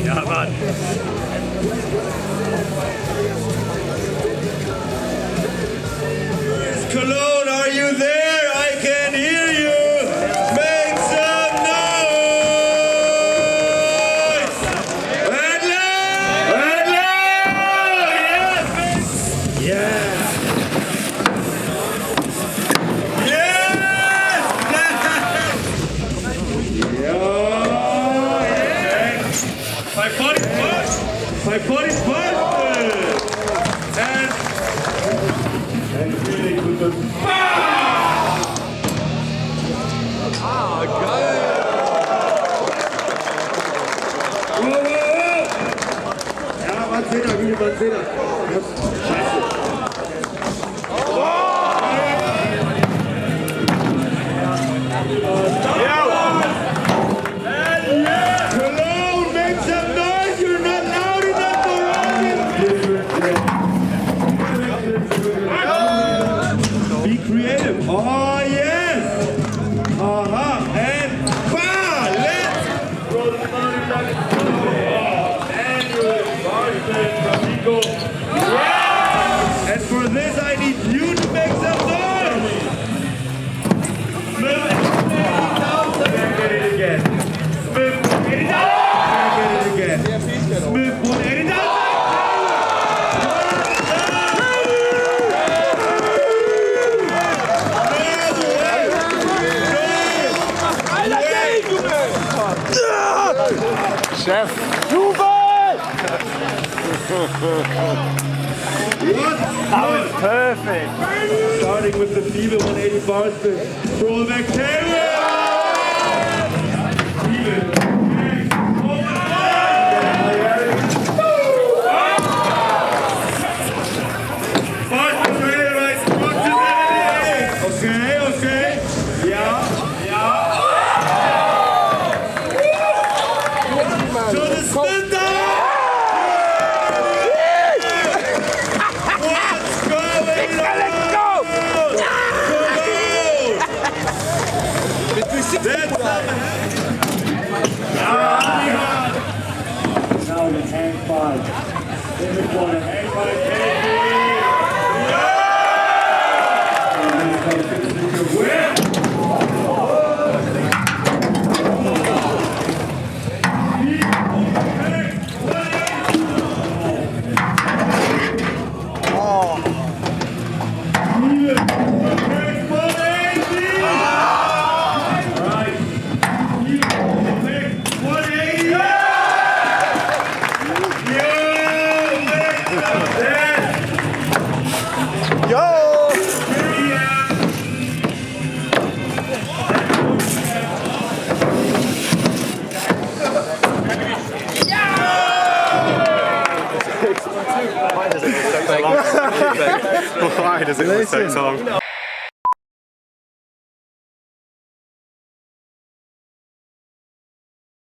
Ja, Mann. Cologne, are you there? I can hear you. Make some noise. And loud. And loud. Yes. Yes. Yes. My body's first. My body's first. And really good. Ah, geil! Ja, man sieht er, wie man sieht er. Scheiße. Cologne, make some noise. You're not loud enough for us. Be creative. Oh, yes. And bah, let's roll the money like it's and you're amigo. And for this, I need you to make some noise. Smith, 80,000. Can't get it again. Smith, 80,000. Can't get it again. Smith, 180,000. Chef! That was perfect. Starting with the Feebs 180 bar spin. Roll back tailwind. Okay. Yeah. To the spin down. What's going on? Let's go! That's now the hang five. David won a hang five. Why does it look so long?